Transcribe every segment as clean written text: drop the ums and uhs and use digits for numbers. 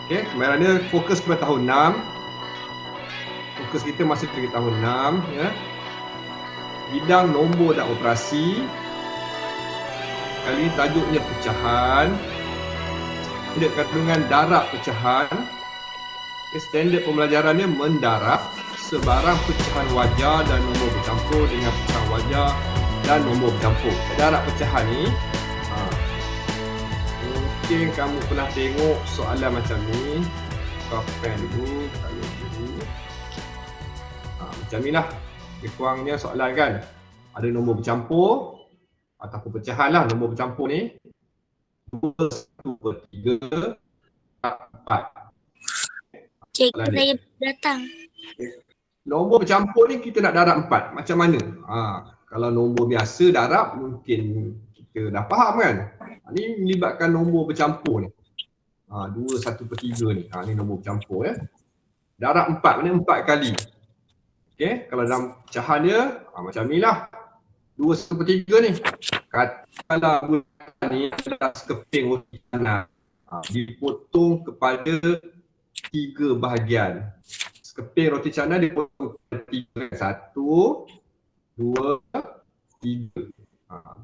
Okey, kemarin dia fokus kepada tahun 6. Fokus kita masih pada tahun 6 ya. Bidang nombor dan operasi. Kali ini tajuknya pecahan. Ada kandungan darab pecahan. Standard pembelajarannya mendarab sebarang pecahan wajar dan nombor bercampur dengan pecahan wajar dan nombor bercampur. Darab pecahan ni mungkin kamu pernah tengok soalan macam ni. Pen dulu, taruh dulu. Macam ni lah lebih kurangnya soalan kan. Ada nombor bercampur ataupun pecahan lah. Nombor bercampur ni 2, 1, 3, 4. Cikgu saya datang. Nombor bercampur ni kita nak darab 4. Macam mana? Kalau nombor biasa darab mungkin kita dah faham kan? Ni melibatkan nombor bercampur ni. 2, 1/3 ni. Ni nombor bercampur ya. Darab 4 maknanya 4 kali. Okey, kalau dalam pecahan dia macam ni lah. 2, 1/3 ni. Katakanlah bulan ni adalah sekeping roti canai. Dipotong kepada 3 bahagian. Sekeping roti canai dipotong kepada 3. 1, 2, 3.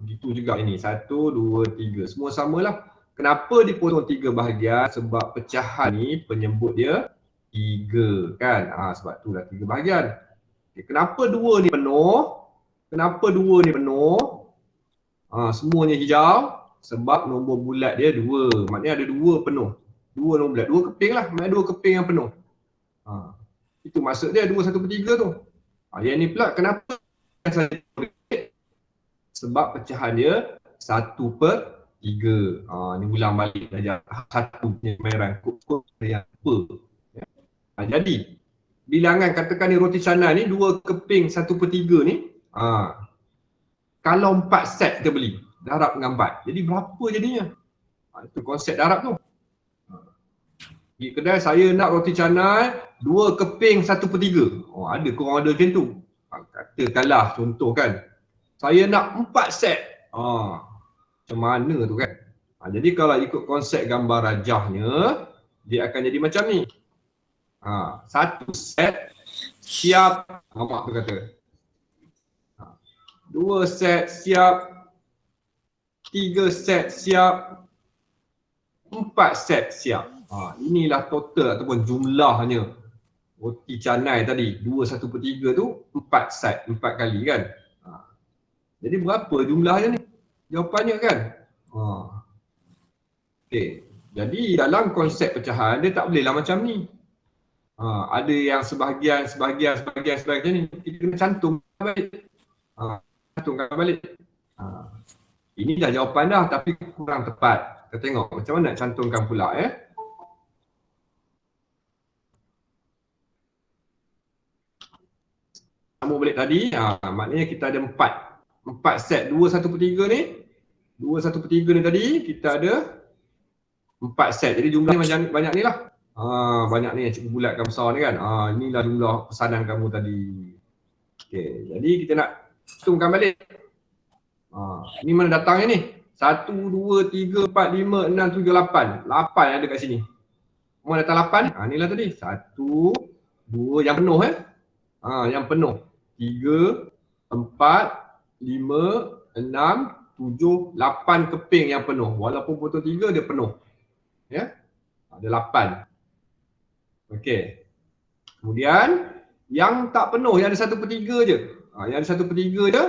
Begitu juga ini. 1, 2, 3. Semua samalah. Kenapa dipotong 3 bahagian? Sebab pecahan ni penyebut dia 3 kan. Sebab tu dah 3 bahagian. Okay, kenapa 2 ni penuh? Kenapa 2 ni penuh? Semuanya hijau. Sebab nombor bulat dia 2. Maknanya ada 2 penuh. 2 nombor bulat. 2 keping lah. Maknanya 2 keping yang penuh. Itu maksud dia 2, 1/3 tu. Yang ni pula kenapa? Sebab pecahan dia 1/3. Ni ulang balik saja. 1 punya kemahiran. Kod yang apa. Jadi bilangan katakan ni roti canai ni 2 keping 1/3 ni. Kalau 4 set kita beli, darab dengan 4. Jadi berapa jadinya? Itu konsep darab tu. Di kedai saya nak roti canai 2 keping 1/3. Ada korang ada macam tu. Katakanlah contoh kan. Saya nak 4 set. Macam mana tu kan? Jadi kalau ikut konsep gambar rajahnya, dia akan jadi macam ni. 1 set siap, mak tu kata. 2 set siap, 3 set siap, 4 set siap. Inilah total ataupun jumlahnya roti canai tadi. 2, 1/3 tu 4 set, 4 kali kan. Jadi berapa jumlahnya ni? Jawapannya kan? Okey. Jadi dalam konsep pecahan dia tak bolehlah macam ni. Ada yang sebahagian ni. Kita kena cantumkan balik. Cantumkan balik. Ini dah jawapan dah tapi kurang tepat. Kita tengok macam mana nak cantumkan pula ya. Sambung balik tadi. Maknanya kita ada 4 set 2, 1/3 ni. 2, 1/3 ni tadi kita ada 4 set. Jadi jumlahnya banyak ni lah. Banyak ni yang cikgu bulatkan besar ni kan. Inilah jumlah pesanan kamu tadi. Okey, jadi kita nak hitungkan balik. Ini mana datangnya ni? 1, 2, 3, 4, 5, 6, 7, 8. 8 yang ada kat sini. Mana datang 8? Inilah tadi. 1, 2 yang penuh yang penuh. 3, 4, 5, 6, 7, 8 keping yang penuh. Walaupun potong 3 dia penuh. Ya. Ada 8. Okey. Kemudian yang tak penuh, yang ada 1/3 je. Yang ada 1/3 je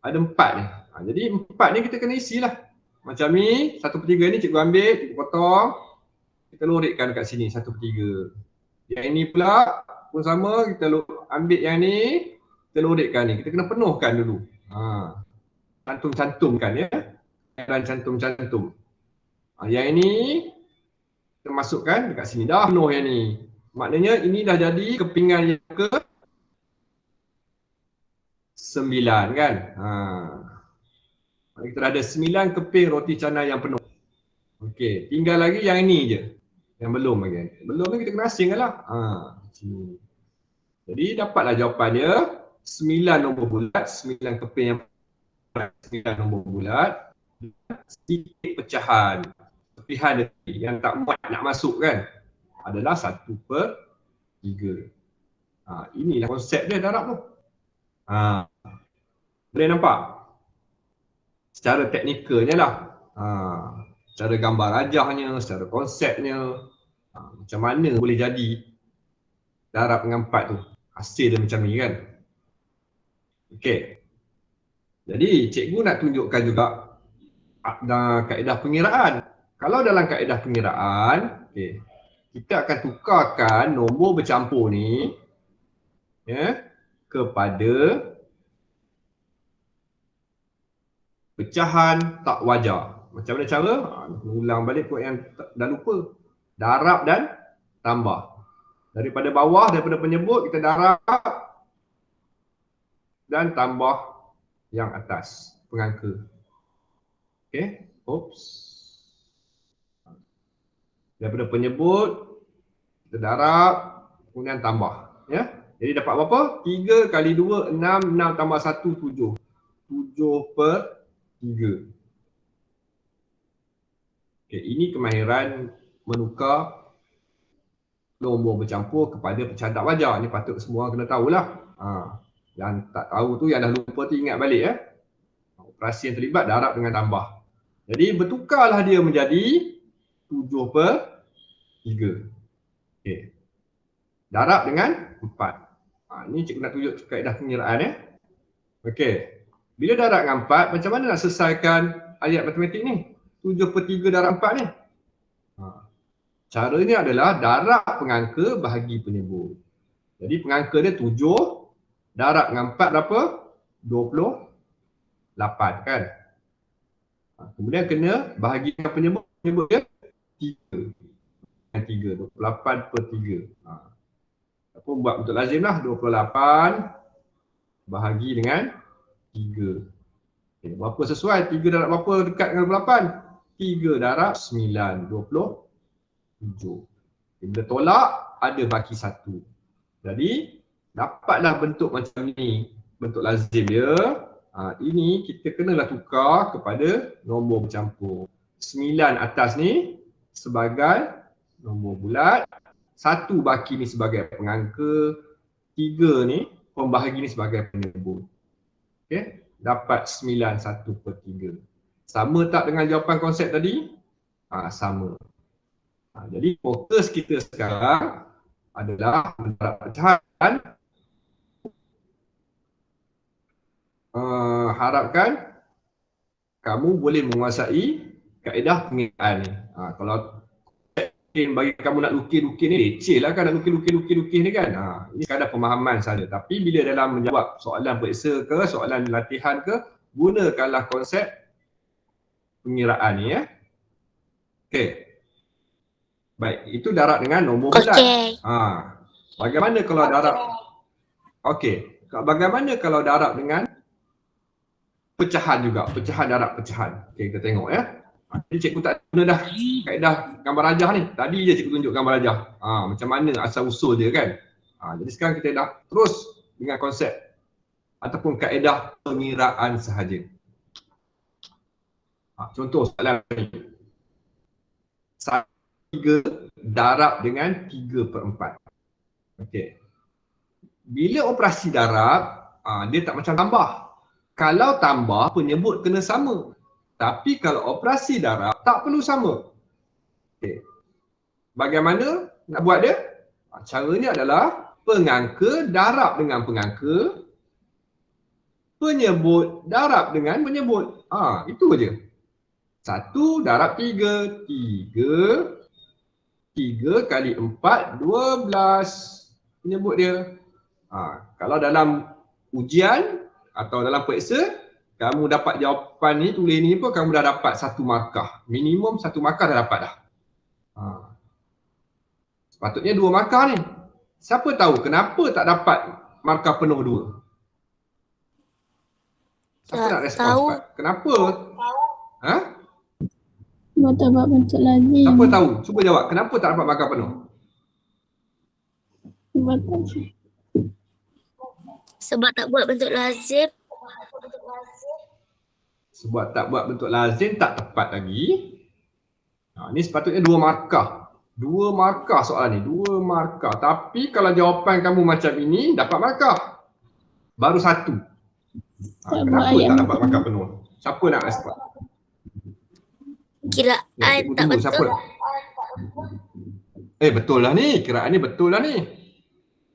ada 4 ni. Jadi 4 ni kita kena isilah. Macam ni, 1/3 ni cikgu ambil, cikgu potong. Kita lorikkan dekat sini 1/3. Yang ini pula pun sama, kita ambil yang ni, kita lorikkan ni. Kita kena penuhkan dulu. Cantum-cantumkan ya. Dan cantum-cantum. Yang ini kita masukkan dekat sini. Dah penuh yang ni. Maknanya ini dah jadi kepingan yang ke 9 kan. Kita dah ada 9 keping roti canai yang penuh. Okey, tinggal lagi yang ini je. Yang belum lagi. Belum ni kita kena asingkan lah. Sini. Jadi dapatlah jawapannya 9 nombor bulat, 9 keping yang 9 nombor bulat, sedikit pecahan. Pecahan yang tak muat nak masuk kan. adalah 1/3. Inilah konsep dia darab tu. Boleh nampak? Secara teknikalnya lah. Secara gambar rajahnya, secara konsepnya, macam mana boleh jadi darab dengan 4 tu. Hasil dia macam ni kan. Okey. Jadi cikgu nak tunjukkan juga kaedah pengiraan. Kalau dalam kaedah pengiraan, kita akan tukarkan nombor bercampur ni kepada pecahan tak wajar. Macam mana cara? Ulang balik buat yang dah lupa. Darab dan tambah. Daripada bawah, daripada penyebut, kita darab dan tambah yang atas, pengangka. Okey, oops. Daripada penyebut, kita darab, kemudian tambah. Jadi dapat berapa? 3 kali 2, 6, 6 tambah 1, 7. 7/3. Okey, ini kemahiran menukar nombor bercampur kepada pecahan tak wajar. Ni patut semua kena tahulah. Yang tak tahu tu, yang dah lupa tu ingat balik Operasi yang terlibat darab dengan tambah. Jadi bertukarlah dia menjadi 7/3. Okey. Darab dengan 4. Ni cikgu nak tunjuk kaedah pengiraan Okey. Bila darab dengan 4, macam mana nak selesaikan ayat matematik ni? 7/3 darab 4 ni. Caranya adalah darab pengangka bahagi penyebut. Jadi pengangka dia 7, darab dengan 4 berapa? 28 kan? Kemudian kena bahagi dengan penyebut dia 3. 28/3. Apa buat untuk lazim lah, 28 bahagi dengan 3. Berapa sesuai? 3 darab berapa dekat dengan 28? 3 darab 9, 27. Bila tolak, ada baki 1. Jadi, dapatlah bentuk macam ni. Bentuk lazim dia. Ini kita kenalah tukar kepada nombor bercampur. 9 atas ni sebagai nombor bulat. 1 baki ni sebagai pengangka. 3 ni, pembahagi ni sebagai penyebut. Okey, dapat 9 1/3. Sama tak dengan jawapan konsep tadi? Sama. Jadi fokus kita sekarang adalah mendarab pecahan. Harapkan kamu boleh menguasai kaedah pengiraan ni. Kalau bagi kamu nak lukis-lukis ni, leceh lah kan nak lukis ni kan. Ini sekadar pemahaman saja. Tapi bila dalam menjawab soalan periksa ke, soalan latihan ke, gunakanlah konsep pengiraan ni Okey. Baik, itu darab dengan nombor bulat. Bagaimana kalau darab? Okey, bagaimana kalau darab dengan pecahan juga, pecahan darab pecahan. Okey, kita tengok Jadi cikgu tak guna dah kaedah gambar rajah ni. Tadi je cikgu tunjuk gambar rajah. Macam mana asal usul dia kan. Jadi sekarang kita dah terus dengan konsep ataupun kaedah pengiraan sahaja. Contoh soalan ni. 3 darab dengan 3/4. Okey. Bila operasi darab, dia tak macam tambah. Kalau tambah, penyebut kena sama. Tapi kalau operasi darab, tak perlu sama. Okay. Bagaimana nak buat dia? Caranya adalah pengangka darab dengan pengangka, penyebut darab dengan penyebut. Itu aja. 1 darab 3. 3 kali 4, 12. Penyebut dia. Kalau dalam ujian atau dalam periksa, kamu dapat jawapan ni, tulis ni pun kamu dah dapat 1 markah. Minimum 1 markah dah dapat dah. Sepatutnya 2 markah ni. Siapa tahu kenapa tak dapat markah penuh 2? Siapa nak respon cepat? Kenapa? Sebab tak buat bentuk lazim. Siapa tahu? Cuba jawab. Kenapa tak dapat markah penuh? Sebab tak buat bentuk lazim. Sebab tak buat bentuk lazim, tak tepat lagi. Ni sepatutnya 2 markah. 2 markah soalan ni, 2 markah. Tapi kalau jawapan kamu macam ini, dapat markah. Baru 1. Tak buat Kenapa ayat tak dapat betul. markah penuh? Siapa nak respon? Kiraan Cikgu tak tunggu, betul. siapa? Betul lah ni, kiraan ni betul lah ni.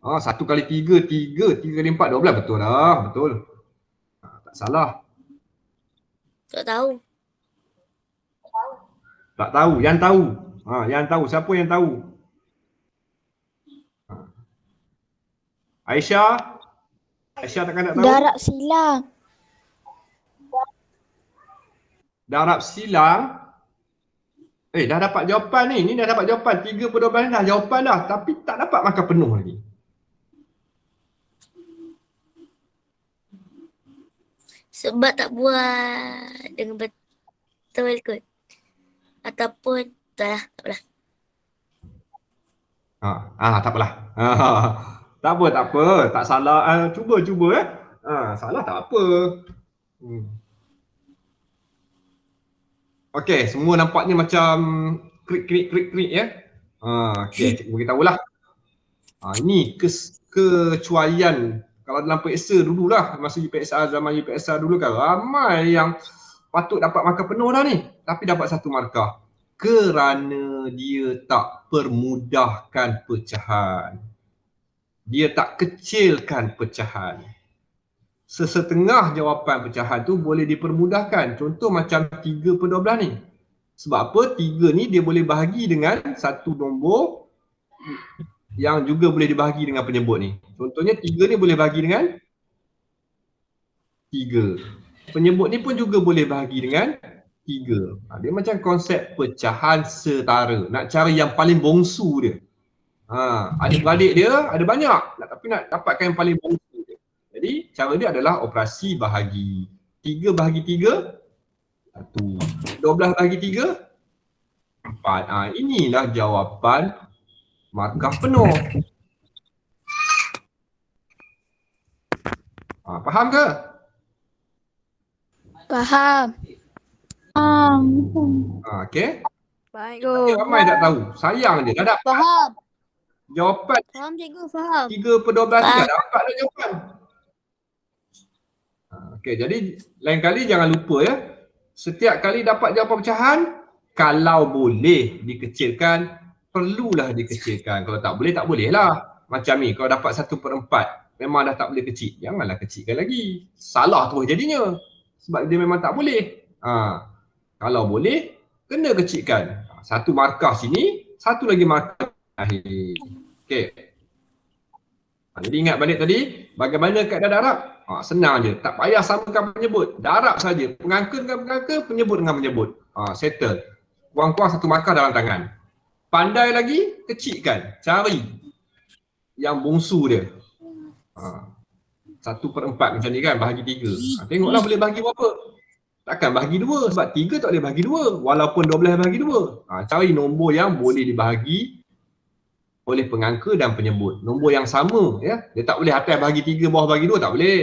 1 kali 3, 3, 3 kali 4, 12, betul lah, betul. Tak salah. Tak tahu. Tak tahu, yang tahu. Yang tahu, siapa yang tahu? Aisyah? Aisyah takkan tak tahu? Darab silang. Darab silang. Dah dapat jawapan ni. Ni dah dapat jawapan. 3/12 ni dah jawapan dah. Tapi tak dapat markah penuh lagi. Sebab tak buat dengan betul kot. Ataupun tak apalah. Tak apalah. Tak apa. Tak salah. Cuba. Salah tak apa. Okey, semua nampaknya macam krik ya. Okey, cikgu beritahulah. Ini kecuaian kalau dalam PSA dululah, masa UPSR, zaman UPSR dulu kan ramai yang patut dapat markah penuh dah ni, tapi dapat 1 markah kerana dia tak permudahkan pecahan. Dia tak kecilkan pecahan. Sesetengah jawapan pecahan tu boleh dipermudahkan. Contoh macam 3/12 ni. Sebab apa? 3 ni dia boleh bahagi dengan satu nombor yang juga boleh dibahagi dengan penyebut ni. Contohnya 3 ni boleh bahagi dengan 3. Penyebut ni pun juga boleh bahagi dengan 3. Dia macam konsep pecahan setara. Nak cari yang paling bongsu dia. Adik-beradik dia ada banyak, tapi nak dapatkan yang paling bongsu dia. Jadi cara dia adalah operasi bahagi. 3 bahagi 3, 1. 12 bahagi 3, 4. Inilah jawapan markah penuh. Faham ke? Faham. Okey. Baik Ramai tak tahu. Sayang dia. Dah dapat Faham. jawapan Faham cikgu, faham. 3/12 ni dah dapat dah jawapan. Okey, jadi lain kali jangan lupa ya. Setiap kali dapat jawapan pecahan, kalau boleh dikecilkan, perlulah dikecilkan. Kalau tak boleh, tak boleh lah. Macam ni, kalau dapat 1/4, memang dah tak boleh kecil. Janganlah kecilkan lagi. Salah terus jadinya. Sebab dia memang tak boleh. Kalau boleh, kena kecilkan. 1 markah sini, 1 lagi markah akhir. Okey. Jadi ingat balik tadi, bagaimana keadaan darab? Senang je. Tak payah samakan penyebut. Darab saja. Pengangka dengan pengangka, penyebut dengan penyebut. Settle. Kurang-kurang 1 markah dalam tangan. Pandai lagi, kecilkan. Cari yang bongsu dia. 1/4 macam ni kan, bahagi 3. Tengoklah boleh bahagi berapa. Takkan bahagi 2 sebab 3 tak boleh bahagi 2 walaupun 12 bahagi 2. Cari nombor yang boleh dibahagi oleh pengangka dan penyebut. Nombor yang sama ya. Dia tak boleh atas bahagi 3 bawah bahagi 2, tak boleh.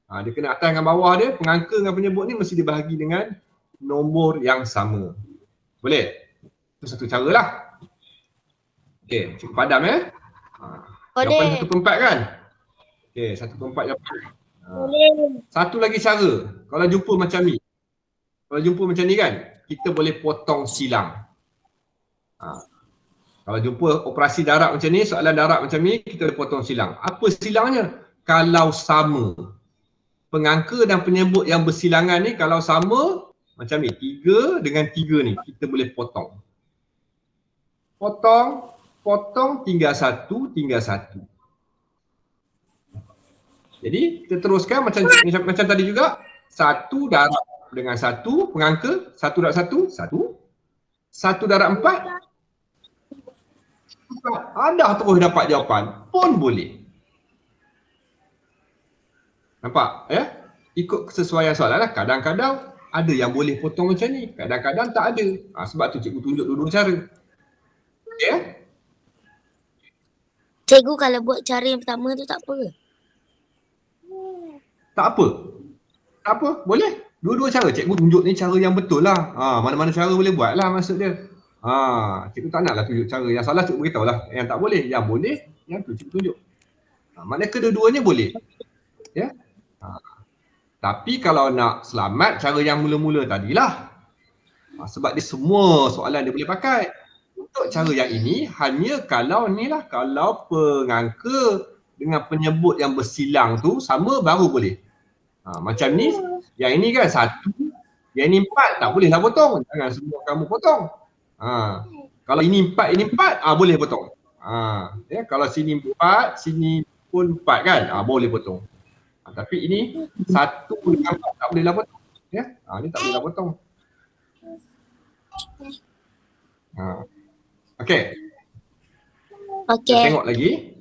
Dia kena atas dengan bawah dia, pengangka dengan penyebut ni mesti dibahagi dengan nombor yang sama. Boleh? Itu satu caralah. Okey, cukup padam ya. Jawapan 1/4 kan? Okey, 1/4 jawapan. Boleh. Satu lagi cara, kalau jumpa macam ni. Kalau jumpa macam ni kan, kita boleh potong silang. Kalau jumpa operasi darab macam ni, soalan darab macam ni, kita boleh potong silang. Apa silangnya? Kalau sama. Pengangka dan penyebut yang bersilangan ni kalau sama, macam ni, 3 dengan 3 ni, kita boleh potong. Potong, tinggal 1, tinggal 1. Jadi, kita teruskan macam tadi juga. 1 darab dengan 1, pengangka, 1 darab 1, 1. 1 darab 4, ada terus dapat jawapan pun boleh. Nampak ya? Ikut kesesuaian soalan lah. Kadang-kadang ada yang boleh potong macam ni, kadang-kadang tak ada. Sebab tu cikgu tunjuk dua-dua cara. Okey ya? Cikgu kalau buat cara yang pertama tu tak apa ke? Tak apa. Tak apa, boleh. Dua-dua cara. Cikgu tunjuk ni cara yang betul lah. Mana-mana cara boleh buat lah maksud dia. Cikgu tak naklah tunjuk cara. Yang salah cikgu beritahu lah. Yang tak boleh, yang boleh, yang tu cikgu tunjuk. Maknanya kedua-duanya boleh. Ya. Tapi kalau nak selamat cara yang mula-mula tadilah. Sebab dia semua soalan dia boleh pakai. Untuk cara yang ini hanya kalau ni lah, kalau pengangka dengan penyebut yang bersilang tu sama baru boleh. Macam ni, yang ini kan 1, yang ini 4 tak bolehlah potong. Jangan semua kamu potong. Kalau ini 4, ini 4, boleh potong. Ya, kalau sini 4, sini pun 4 kan, boleh potong. Tapi ini 1 dengan 4 tak bolehlah potong. Ya, ni tak bolehlah potong. Okey. Kita tengok lagi.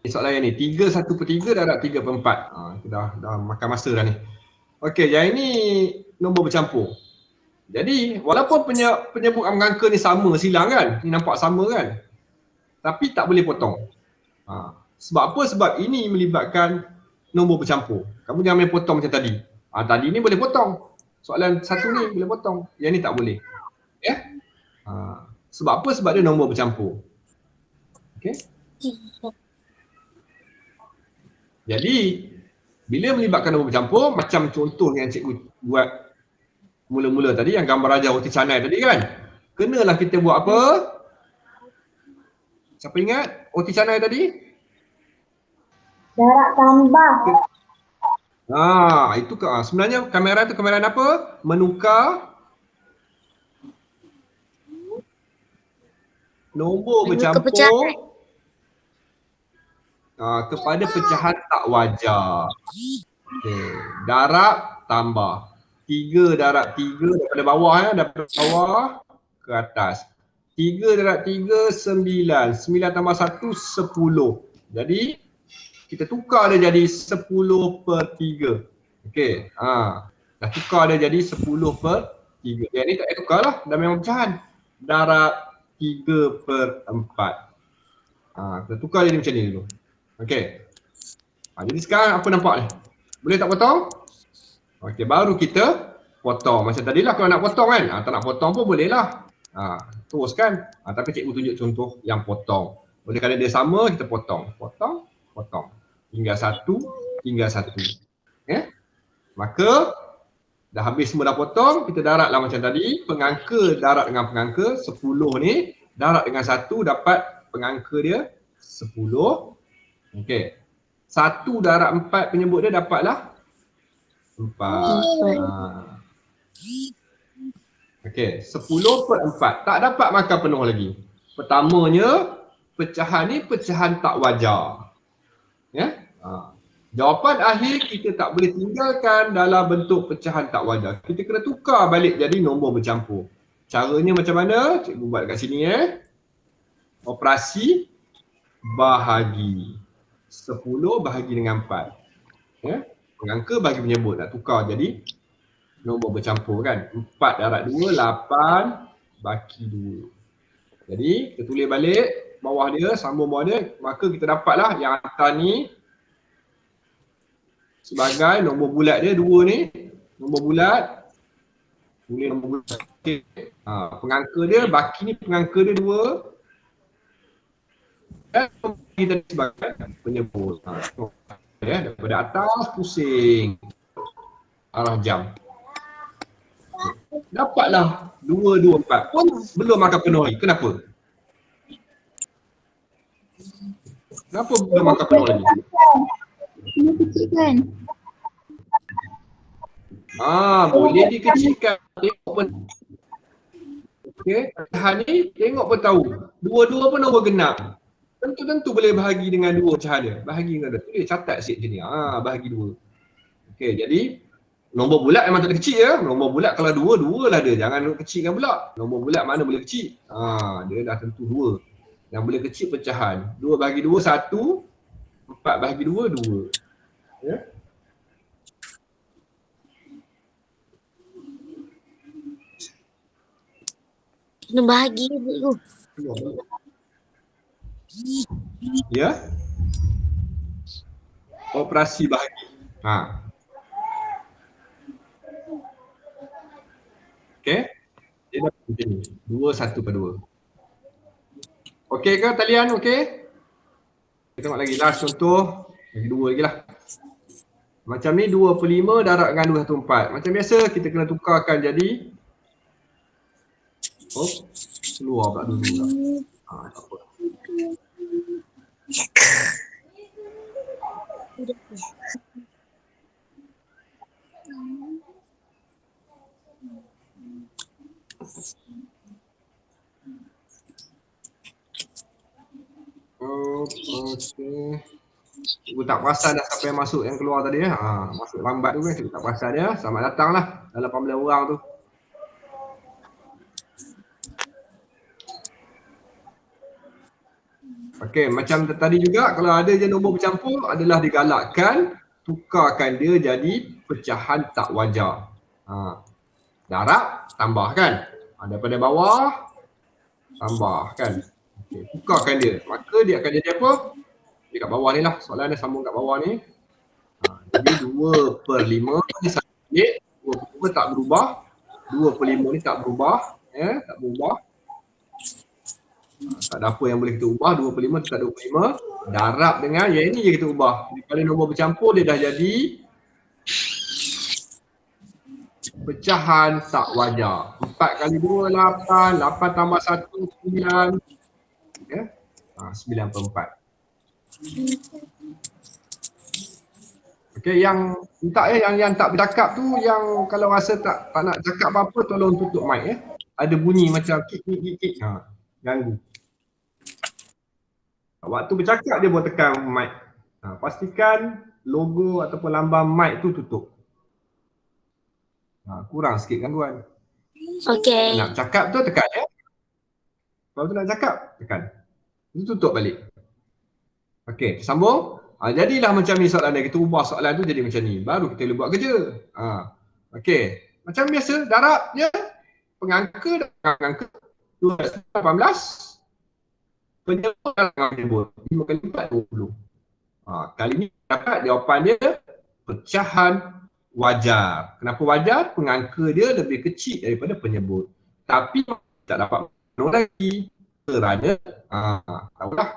Soalan yang ni 3 1/3 darab 3/4. Kita dah makan masa dah ni. Okey, yang ini nombor bercampur. Jadi walaupun penyebut angka ni sama silang kan, ni nampak sama kan, tapi tak boleh potong. Sebab apa? Sebab ini melibatkan nombor bercampur. Kamu jangan main potong macam tadi. Tadi ni boleh potong. Soalan satu ni boleh potong. Yang ni tak boleh. Ya? Sebab apa? Sebab dia nombor bercampur. Okey. Jadi bila melibatkan nombor bercampur, macam contoh yang cikgu buat mula-mula tadi, yang gambar rajah roti canai tadi kan, kenalah kita buat apa? Siapa ingat roti canai tadi? Darab tambah. Itu sebenarnya kamera tu kamera apa? Menukar nombor bercampur kepada pecahan tak wajar. Okey, darab tambah. 3 darab 3 daripada bawah daripada bawah ke atas. 3 darab 3 9. 9 tambah 1 10. Jadi kita tukar dia jadi 10/3. Okey. Dah tukar dia jadi 10/3. Yang ni tak payah tukar lah, dah memang pecahan. Darab 3/4. Kita tukar jadi macam ni dulu. Okey. Jadi sekarang apa nampak ni? Boleh tak potong? Okey, baru kita potong. Macam tadilah kalau nak potong kan. Tak nak potong pun boleh lah. Teruskan. Tapi cikgu tunjuk contoh yang potong. Oleh kerana dia sama, kita potong. Potong, potong. Tinggal 1, tinggal 1. Maka dah habis semua dah potong, kita darablah macam tadi. Pengangka darab dengan pengangka 10 ni, darab dengan 1 dapat pengangka dia 10. Okey. 1 darab 4 penyebut dia dapatlah 4. Okey, 10/4. Tak dapat makan penuh lagi. Pertamanya, pecahan ni pecahan tak wajar. Ya? Jawapan akhir kita tak boleh tinggalkan dalam bentuk pecahan tak wajar. Kita kena tukar balik jadi nombor bercampur. Caranya macam mana? Cikgu buat kat sini Operasi bahagi. 10 bahagi dengan 4. Pengangka bahagi penyebut, nak tukar jadi nombor bercampur kan. 4 darab 2, 8 baki 2. Jadi kita tulis balik bawah dia, sambung bawah dia, maka kita dapatlah yang atas ni sebagai nombor bulat dia 2 ni. Nombor bulat. Tulis nombor bulat. Pengangka dia, baki ni pengangka dia 2. Dan kita sebagai penyebut. Daripada atas pusing arah jam. Dapatlah 2, 2, 4 pun belum makan penuh lagi. Kenapa? Kenapa belum makan penuh lagi? Ini kecil kan? Boleh dikecilkan. Tengok pun. Okey, pecahan ni tengok pun tahu. Dua-dua pun nombor genap. Tentu-tentu boleh bahagi dengan 2 pecahan dia. Bahagi dengan 2. Tulis catat sikit macam ni. Bahagi 2. Okey, jadi nombor bulat memang tak ada kecil ya. Nombor bulat kalau 2, 2 lah dia. Jangan kecilkan pula. Nombor bulat mana boleh kecil? Dia dah tentu 2. Yang boleh kecil pecahan. 2 bahagi 2, 1. 4 bahagi 2, 2. Ya. Kena bahagi cikgu. Ya. Operasi bahagi. Okey. Dia dah macam ni. 2/1/2. Okey ke talian? Okey? Kita tengok lagi last contoh. Lagi 2 lagi lah. Macam ni 2/5 darab dengan 2/4. Macam biasa kita kena tukarkan jadi keluar pula dulu lah. Tak apa. Okey. Cikgu tak perasan dah siapa yang masuk yang keluar tadi ya. Masuk lambat tu kan, cikgu tak perasan dia. Selamat datang lah dalam 18 orang tu. Okey, macam tadi juga kalau ada je nombor bercampur adalah digalakkan tukarkan dia jadi pecahan tak wajar. Darab tambahkan. Daripada bawah tambahkan. Okey, tukarkan dia. Maka dia akan jadi apa? Dia kat bawah ni lah. Soalan dia sambung kat bawah ni. Jadi 2/5 ni satu bilik. 2/5 tak berubah. 2/5 ni tak berubah. Tak berubah. Tak ada apa yang boleh kita ubah. 2/5 tak 25. Darab dengan yang ini je kita ubah. Jadi kalau nombor bercampur dia dah jadi pecahan tak wajar. 4 kali 2, 8. 8 tambah 1, 9. 9/4. Okey, yang minta yang tak bercakap tu, yang kalau rasa tak nak cakap apa-apa tolong tutup mic . Ada bunyi macam kik. Ganggu. Waktu bercakap dia boleh tekan mic. Pastikan logo ataupun lambang mic tu tutup. Kurang sikit gangguan. Okey. Nak cakap tu tekan ya. Kalau tu nak cakap tekan. Itu tutup balik. Okey, sambung. Jadilah macam ni soalan dia. Kita ubah soalan tu jadi macam ni. Baru kita boleh buat kerja. Okey. Macam biasa, darab je. Pengangka dan pengangka. 218. Penyebut dan penyebut. 5 kali 4, 20. Kali ni dapat jawapan dia pecahan wajar. Kenapa wajar? Pengangka dia lebih kecil daripada penyebut. Tapi tak dapat penuh lagi. Kerana, tahulah.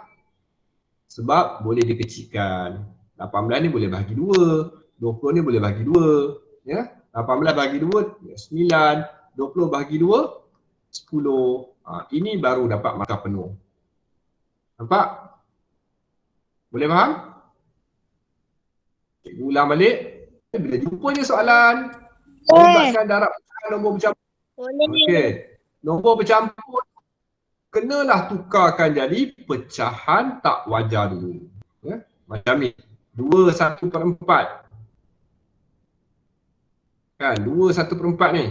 Sebab boleh dikecilkan. 18 ni boleh bahagi 2. 20 ni boleh bahagi 2. Ya? 18 bahagi 2, 9. 20 bahagi 2, 10. Ini baru dapat markah penuh. Nampak? Boleh faham? Cikgu ulang balik. Bila jumpa je soalan, melibatkan darab nombor bercampur. Okey. Nombor bercampur kenalah tukarkan jadi pecahan tak wajar dulu. Ya? Macam ni. 2/1/4. Kan? 2/1/4 ni.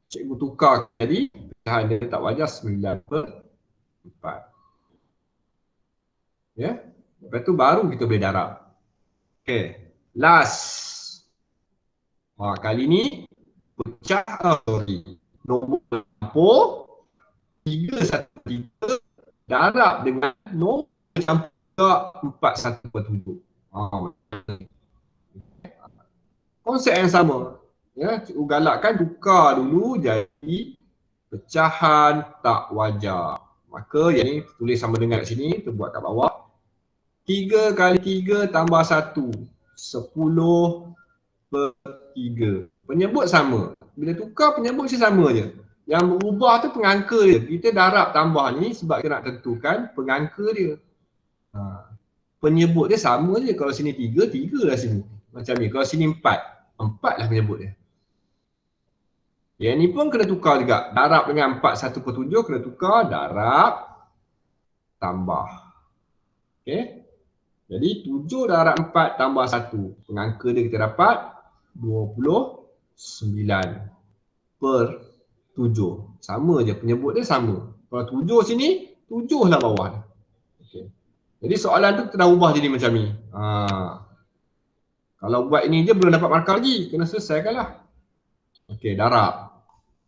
Cikgu tukar jadi pecahan dia tak wajar 9/4. Ya? Lepas tu baru kita boleh darab. Okey. Last. Kali ni pecah nombor bercampur 3/1/3 darab dengan nombor bercampur 4/1/7. Konsep yang sama. Ya, cikgu galakkan tukar dulu jadi pecahan tak wajar. Maka yang ni tulis sama dengan kat sini, kita buat kat bawah. 3 kali 3 tambah 1. 10/3. Penyebut sama. Bila tukar penyebut mesti sama je. Yang berubah tu pengangka dia. Kita darab tambah ni sebab kita nak tentukan pengangka dia. Penyebut dia sama je. Kalau sini 3, 3 lah sini. Macam ni. Kalau sini 4, 4 lah penyebut dia. Yang ni pun kena tukar juga. Darab dengan 4/1/7 kena tukar. Darab tambah. Okey. Jadi 7 darab 4 tambah 1. Pengangka dia kita dapat 29/7. Sama je, penyebut dia sama. Kalau 7 sini, 7 lah bawah ni. Okay. Jadi soalan tu kita dah ubah jadi macam ni. Kalau buat ini je belum dapat markah lagi. Kena selesaikan lah. Okey, darab.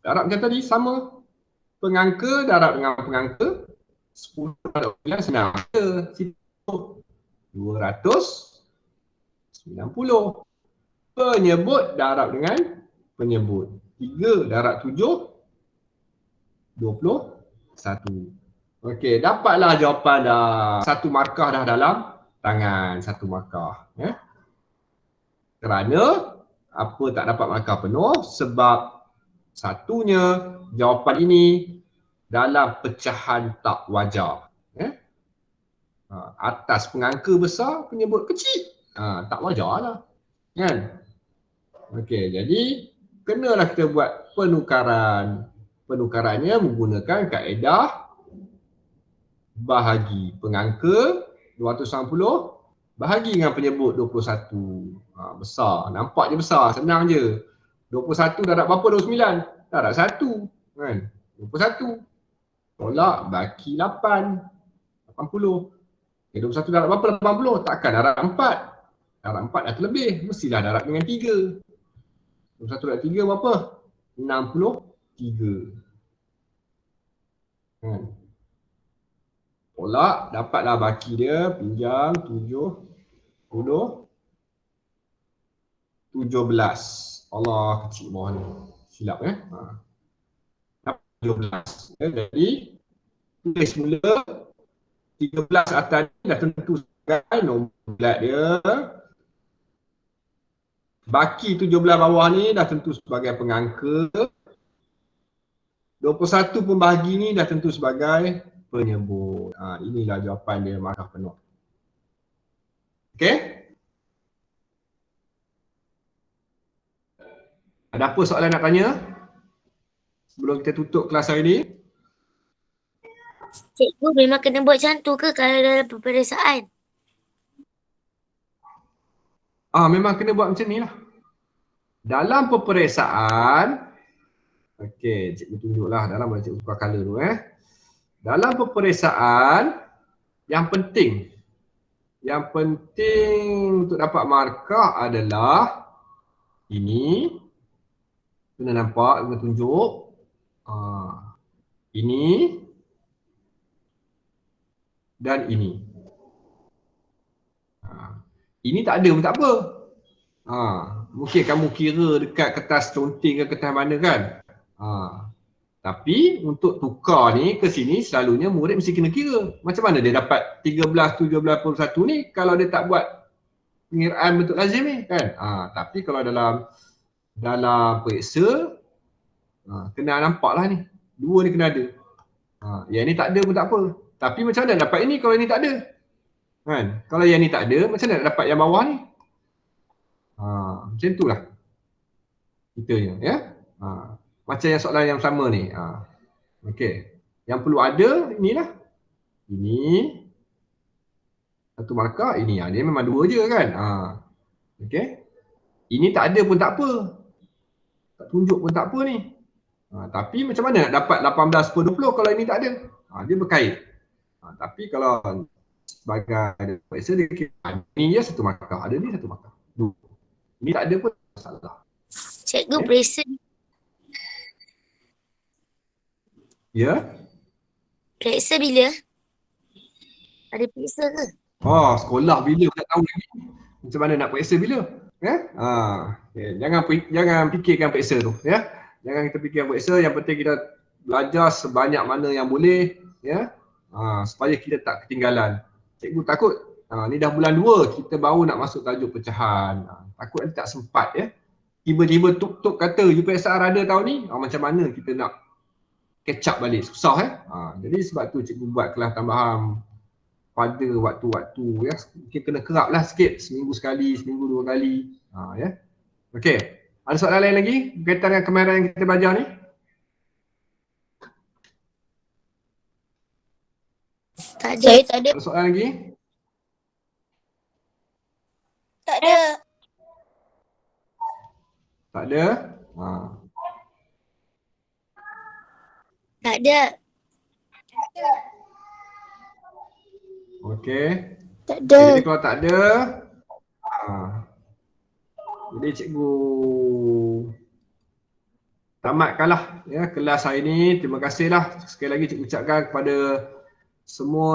Darab macam tadi, sama. Pengangka darab dengan pengangka. 10 darab 9, senang. 290. Penyebut darab dengan penyebut. 3 darab 7, 21. Okey, dapatlah jawapan dah. Satu markah dah dalam tangan, satu markah. Kerana apa tak dapat markah penuh? Sebab satunya jawapan ini dalam pecahan tak wajar. Atas pengangka besar, penyebut kecil. Tak wajar lah. Kan? Okey, jadi kenalah kita buat penukaran. Penukarannya menggunakan kaedah bahagi pengangka 290 bahagi dengan penyebut 21. Besar, nampak je besar, senang je. 21 darab berapa? 29. Darab 1 kan? 21. Tolak baki 8. 80. 21 darab berapa? 80. Takkan darab 4. Darab 4 dah terlebih, mestilah darab dengan 3. 21 darab 3 berapa? 63. Kan? Tolak, dapatlah baki dia, pinjam 17. Allah, kecil bawah ni. Silap 17. Jadi, tulis mula 13 atas ni dah tentu sebagai nombor bulat dia. Baki 17 bawah ni dah tentu sebagai pengangka. 21 pembahagi ni dah tentu sebagai penyebut. Inilah jawapan dia, markah penuh. Okey? Ada apa soalan nak tanya? Sebelum kita tutup kelas hari ni. Cikgu memang kena buat macam tu ke kalau dalam peperiksaan? Memang kena buat macam ni lah. Dalam peperiksaan, okey, cikgu tunjuklah dalam, boleh cikgu tukar colour dulu Dalam peperiksaan, yang penting untuk dapat markah adalah ini. Kena nampak, kena tunjuk. Ini dan ini. Ini tak ada pun tak apa. Mungkin kamu kira dekat kertas conteng ke kertas mana kan. Tapi untuk tukar ni ke sini selalunya murid mesti kena kira. Macam mana dia dapat 13, 17.1 ni kalau dia tak buat pengiraan bentuk lazim ni kan. Tapi kalau dalam periksa, kena nampak lah ni. Dua ni kena ada. Yang ni tak ada pun tak apa. Tapi macam mana dapat ini kalau ini tak ada? Kan? Kalau yang ni tak ada, macam mana nak dapat yang bawah ni? Macam itulah kitanya, ya. Macam yang soalan yang sama ni. Okey. Yang perlu ada, inilah. Ini. Satu markah, ini. Dia memang dua je kan. Okey. Ini tak ada pun tak apa. Tak tunjuk pun tak apa ni. Tapi macam mana nak dapat 18/20 kalau ini tak ada? Dia berkait. Tapi kalau sebagai periksa dia kira ni je satu markah, ada ni satu markah. Ini tak ada pun masalah. Cikgu periksa. Ya? Periksa bila? Ada periksa ke? Sekolah bila tak tahu lagi. Macam mana nak periksa bila? Okay. Jangan fikirkan periksa tu, ya. Jangan kita fikirkan periksa, yang penting kita belajar sebanyak mana yang boleh, ya. Supaya kita tak ketinggalan. Cikgu takut ni dah bulan 2 kita baru nak masuk tajuk pecahan. Takut nanti tak sempat, ya. Tiba-tiba tuk-tuk kata UPSR ada tahun ni, macam mana kita nak catch up balik, susah jadi sebab tu cikgu buat kelas tambahan pada waktu-waktu, ya. Mungkin kena kerap lah sikit, seminggu sekali, seminggu 2 kali, ya. Okey, ada soalan lain lagi berkaitan dengan kemahiran yang kita belajar ni? Tak ada. Saya tak ada. Ada soalan lagi? Tak ada. Tak ada? Tak ada. Okey. Tak ada. Jadi kalau tak ada, jadi cikgu tamatkanlah, ya, kelas hari ini. Terima kasihlah sekali lagi cikgu ucapkan kepada semua